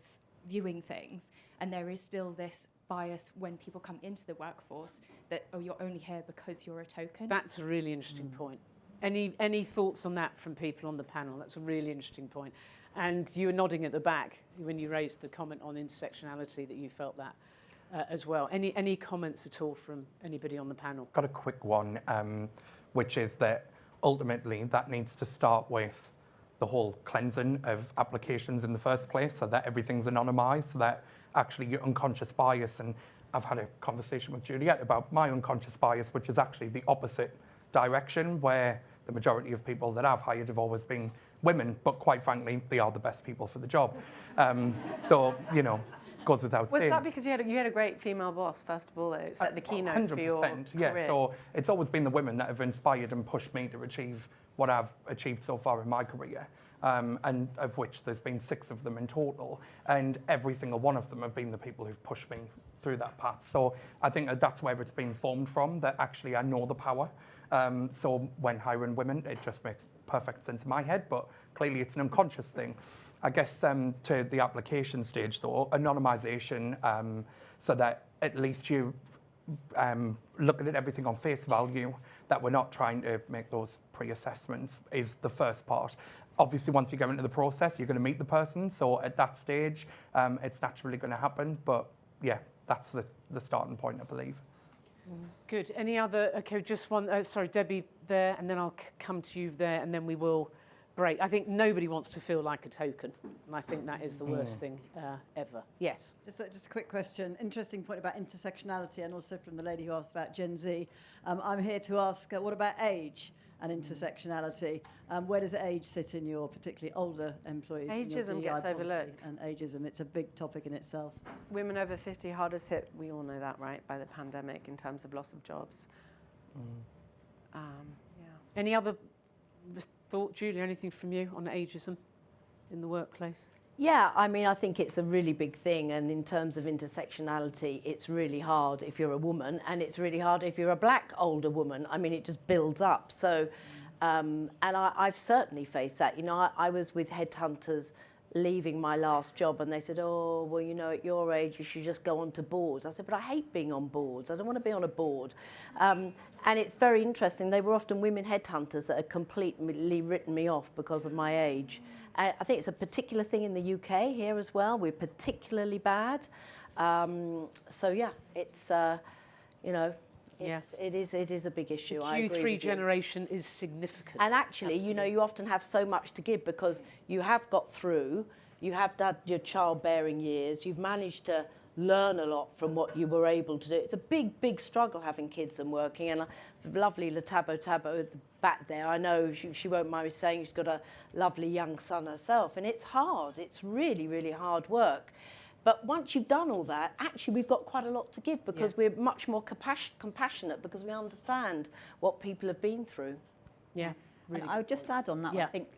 viewing things. And there is still this bias when people come into the workforce that, oh, you're only here because you're a token. That's a really interesting point. Any thoughts on that from people on the panel? That's a really interesting point. And you were nodding at the back when you raised the comment on intersectionality, that you felt that. As well. Any comments at all from anybody on the panel? Got a quick one, which is that ultimately that needs to start with the whole cleansing of applications in the first place, so that everything's anonymised, so that actually your unconscious bias, and I've had a conversation with Juliet about my unconscious bias, which is actually the opposite direction, where the majority of people that I've hired have always been women, but quite frankly, they are the best people for the job. So, you know, goes without Was saying. that because you had a great female boss, first of all, though? Set the keynote for your 100%, yeah. career. So it's always been the women that have inspired and pushed me to achieve what I've achieved so far in my career. And of which there's been 6 of them in total. And every single one of them have been the people who've pushed me through that path. So I think that's where it's been formed from, that actually I know the power. So when hiring women, it just makes perfect sense in my head, but clearly it's an unconscious thing. I guess to the application stage though, anonymisation, so that at least you looking at everything on face value, that we're not trying to make those pre-assessments is the first part. Obviously, once you go into the process, you're going to meet the person. So at that stage, it's naturally going to happen. But yeah, that's the starting point, I believe. Good. Any other? Okay, just one. Sorry, Debbie there, and then I'll come to you there, and then we will break. I think nobody wants to feel like a token, and I think that is the worst thing ever. Yes. Just a quick question. Interesting point about intersectionality, and also from the lady who asked about Gen Z. I'm here to ask, what about age and intersectionality? Where does age sit in your particularly older employees? Ageism gets overlooked. And ageism, it's a big topic in itself. Women over 50 hardest hit, we all know that, right, by the pandemic in terms of loss of jobs. Yeah. Any other thought, Julie, anything from you on ageism in the workplace? Yeah, I mean, I think it's a really big thing, and in terms of intersectionality, it's really hard if you're a woman, and it's really hard if you're a black older woman. I mean, it just builds up. So, and I've certainly faced that. You know, I was with headhunters leaving my last job, and they said, oh, well, you know, at your age, you should just go on to boards. I said, but I hate being on boards. I don't want to be on a board. And it's very interesting. They were often women headhunters that had completely written me off because of my age. I think it's a particular thing in the UK here as well. We're particularly bad. So yeah, it's you know, it is a big issue. The I agree Q3 with you. generation is significant. And actually, you know, you often have so much to give because you have got through, you have done your childbearing years, you've managed to learn a lot from what you were able to do. It's a big, big struggle having kids and working. And the lovely Tabo back there, I know she won't mind me saying she's got a lovely young son herself. And it's hard. It's really, really hard work. But once you've done all that, actually we've got quite a lot to give because we're much more compassionate because we understand what people have been through. Yeah. Really and I would just add on that, I think,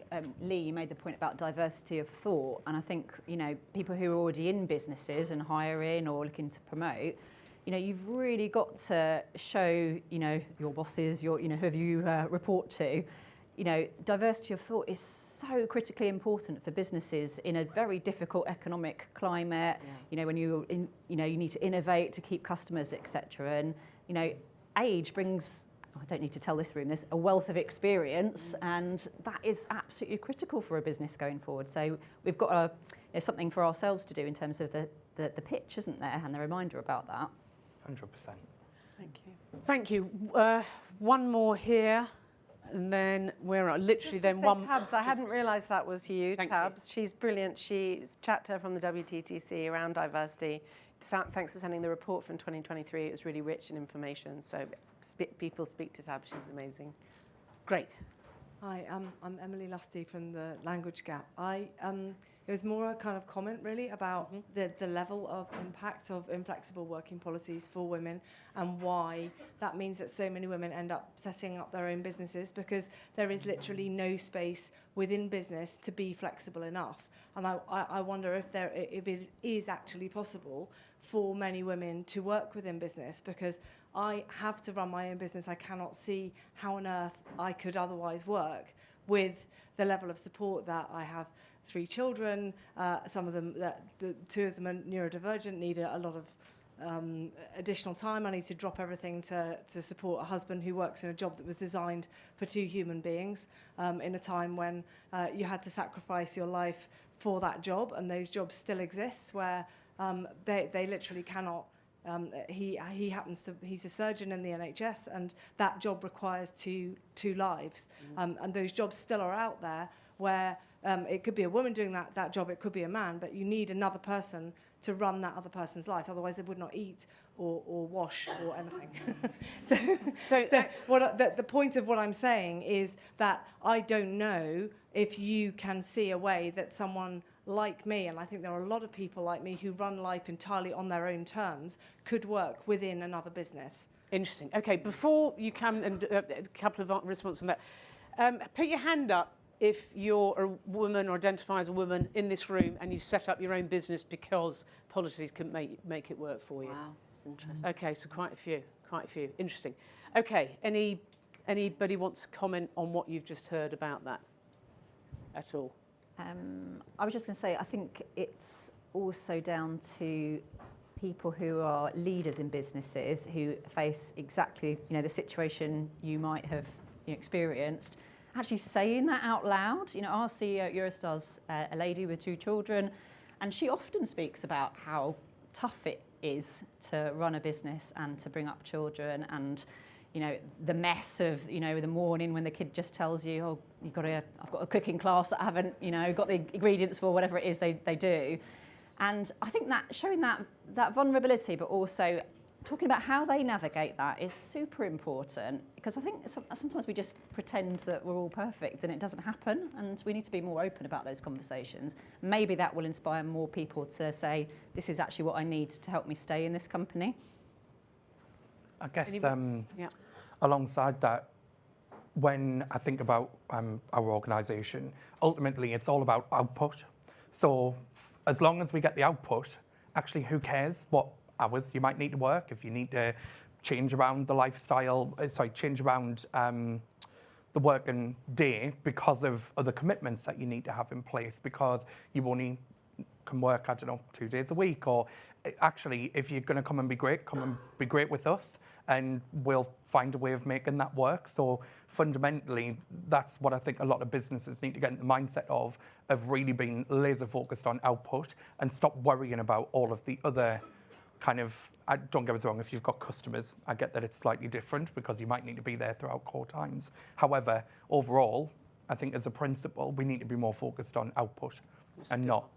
Lee, you made the point about diversity of thought, and I think, you know, people who are already in businesses and hiring or looking to promote, you know, you've really got to show, you know, your bosses, you know, whoever you report to, you know, diversity of thought is so critically important for businesses in a very difficult economic climate, you know, when you need to innovate to keep customers, etc. And, you know, age brings, I don't need to tell this room this, a wealth of experience, and that is absolutely critical for a business going forward. So we've got something for ourselves to do in terms of the pitch, isn't there, and the reminder about that. 100%. Thank you. Thank you. One more here, and then we're literally then one. Tabs, I hadn't realised that was you, Thank Tabs. She's brilliant. She's chat to her from the WTTC around diversity. Thanks for sending the report from 2023. It was really rich in information. So people speak to Tabs. She's amazing. Great. Hi, I'm Emily Lusty from the Language Gap. It was more a kind of comment really about the level of impact of inflexible working policies for women and why that means that so many women end up setting up their own businesses because there is literally no space within business to be flexible enough. And I wonder if it is actually possible for many women to work within business because I have to run my own business. I cannot see how on earth I could otherwise work with the level of support that I have. 3 children, some of them, 2 of them are neurodivergent, need a lot of additional time. I need to drop everything to support a husband who works in a job that was designed for 2 human beings in a time when you had to sacrifice your life for that job, and those jobs still exist where they literally cannot. He's a surgeon in the NHS, and that job requires two lives, and those jobs still are out there where it could be a woman doing that job, it could be a man, but you need another person to run that other person's life, otherwise they would not eat or wash or anything. so the point of what I'm saying is that I don't know if you can see a way that someone like me, and I think there are a lot of people like me who run life entirely on their own terms, could work within another business. Interesting. Okay, before you come and a couple of responses on that, put your hand up if you're a woman or identify as a woman in this room and you set up your own business because policies couldn't make it work for you. Wow, it's interesting. Okay, so quite a few. Interesting. Okay, anybody wants to comment on what you've just heard about that at all? I was just going to say, I think it's also down to people who are leaders in businesses who face exactly, the situation you might have experienced, actually saying that out loud. Our CEO at Eurostar's a lady with 2 children, and she often speaks about how tough it is to run a business and to bring up children, and the mess of the morning when the kid just tells you, oh, I've got a cooking class that I haven't got the ingredients for, whatever it is they do. And I think that showing that vulnerability, but also talking about how they navigate that, is super important, because I think sometimes we just pretend that we're all perfect and it doesn't happen, and we need to be more open about those conversations. Maybe that will inspire more people to say, this is actually what I need to help me stay in this company. I guess alongside that, when I think about our organisation, ultimately it's all about output. So as long as we get the output, actually who cares what hours you might need to work, if you need to change around the lifestyle, change around the working day because of other commitments that you need to have in place, because you only can work, 2 days a week, or actually, if you're going to come and be great with us, and we'll find a way of making that work. So fundamentally, that's what I think a lot of businesses need to get in the mindset of really being laser focused on output and stop worrying about all of the other don't get me wrong, if you've got customers, I get that it's slightly different because you might need to be there throughout core times. However, overall, I think as a principle, we need to be more focused on output and not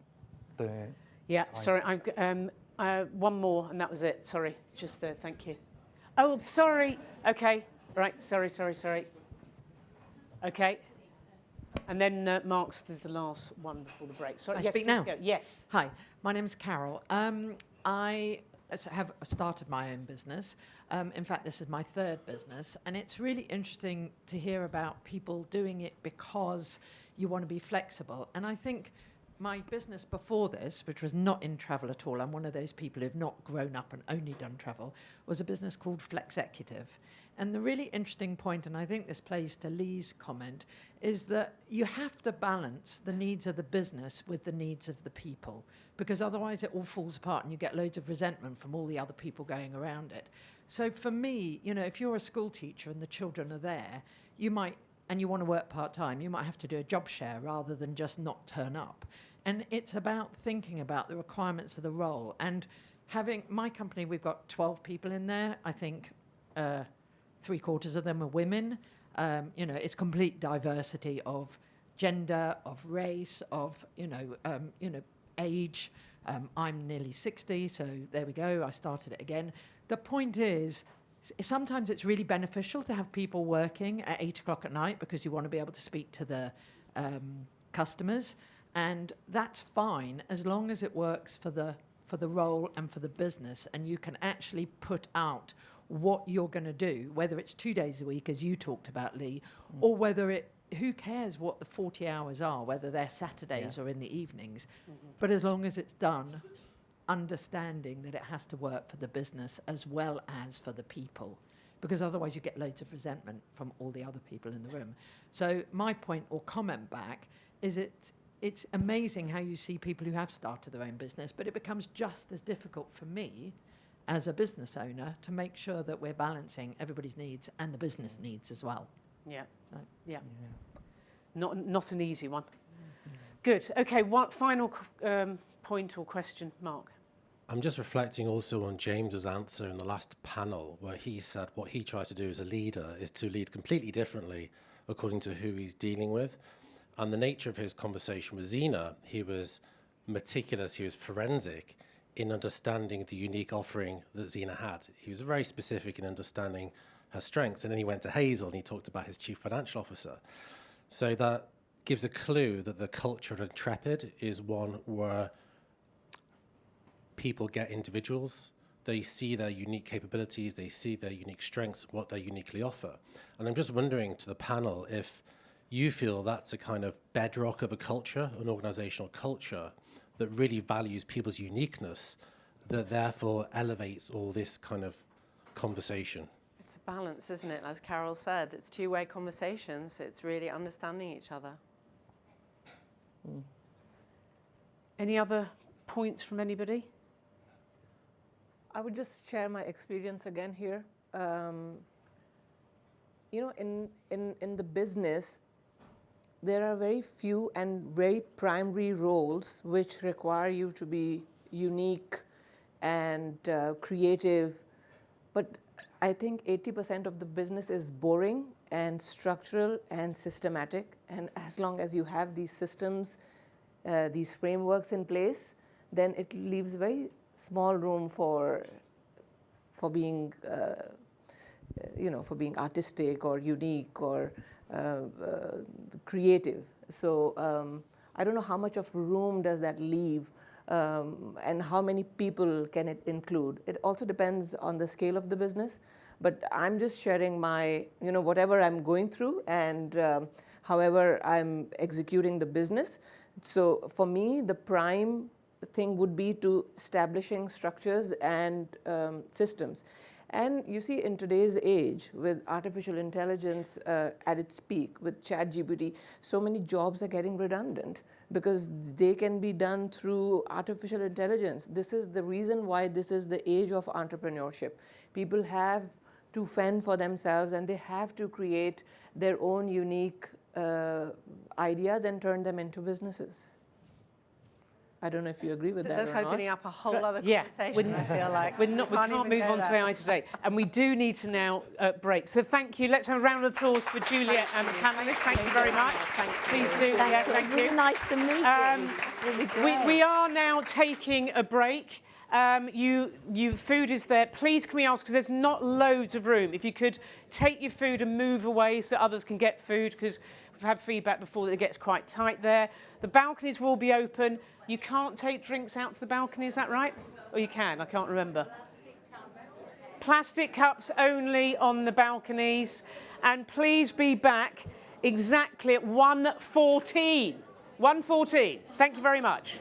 the... Yeah, sorry, one more and that was it. Sorry, just there, thank you. Oh, sorry. Okay, right, sorry. Okay. And then Mark's, there's the last one before the break. Sorry, I yes, speak now? go. Yes. Hi, my name's Carol. I have started my own business. In fact, this is my 3rd business, and it's really interesting to hear about people doing it because you want to be flexible. And I think my business before this, which was not in travel at all, I'm one of those people who've not grown up and only done travel, was a business called Flexecutive. And the really interesting point, and I think this plays to Lee's comment, is that you have to balance the needs of the business with the needs of the people, because otherwise it all falls apart and you get loads of resentment from all the other people going around it. So for me, if you're a school teacher and the children are there, you might, and you want to work part-time, you might have to do a job share rather than just not turn up. And it's about thinking about the requirements of the role. And having my company, we've got 12 people in there. I think 3/4 of them are women. It's complete diversity of gender, of race, of age. I'm nearly 60, so there we go. I started it again. The point is, sometimes it's really beneficial to have people working at 8 o'clock at night because you want to be able to speak to the customers, and that's fine as long as it works for the role and for the business, and you can actually put out what you're going to do, whether it's 2 days a week, as you talked about, Lee, or whether who cares what the 40 hours are, whether they're Saturdays or in the evenings, but as long as it's done, understanding that it has to work for the business as well as for the people, because otherwise you get loads of resentment from all the other people in the room. So my point or comment back is it's amazing how you see people who have started their own business, but it becomes just as difficult for me as a business owner to make sure that we're balancing everybody's needs and the business needs as well. Yeah. So, yeah. Not an easy one. Good. Okay. One final point or question, Mark. I'm just reflecting also on James's answer in the last panel, where he said what he tries to do as a leader is to lead completely differently according to who he's dealing with. And the nature of his conversation with Zena, he was meticulous, he was forensic in understanding the unique offering that Zena had. He was very specific in understanding her strengths. And then he went to Hazel and he talked about his chief financial officer. So that gives a clue that the culture at Intrepid is one where people get individuals, they see their unique capabilities, they see their unique strengths, what they uniquely offer. And I'm just wondering to the panel if you feel that's a kind of bedrock of a culture, an organizational culture that really values people's uniqueness, that therefore elevates all this kind of conversation. It's a balance, isn't it? As Carol said, it's two-way conversations. It's really understanding each other. Any other points from anybody? I would just share my experience again here. You know, in the business, there are very few and very primary roles which require you to be unique and creative. But I think 80% of the business is boring and structural and systematic. And as long as you have these systems, these frameworks in place, then it leaves very small room for being, you know, for being artistic or unique or creative. So I don't know how much of room does that leave, and how many people can it include. It also depends on the scale of the business. But I'm just sharing my, you know, whatever I'm going through and however I'm executing the business. So for me, the prime thing would be to establishing structures and systems. And you see, in today's age, with artificial intelligence at its peak, with ChatGPT, so many jobs are getting redundant because they can be done through artificial intelligence. This is the reason why this is the age of entrepreneurship. People have to fend for themselves and they have to create their own unique ideas and turn them into businesses. I don't know if you agree with that or not. That's opening up a whole other Yeah, conversation, I feel like. we can't move on to AI today. And we do need to now break. So thank you. Let's have a round of applause for Juliet and the panellists. Thank you very much. Please do. Yeah, thank you. Really nice to meet you. Really great. We are now taking a break. Food is there. Please can we ask, because there's not loads of room, if you could take your food and move away so others can get food, because we've had feedback before that it gets quite tight there. The balconies will be open. You can't take drinks out to the balcony, is that right? Or you can, I can't remember. Plastic cups only on the balconies. And please be back exactly at 1:14. 1:14. Thank you very much.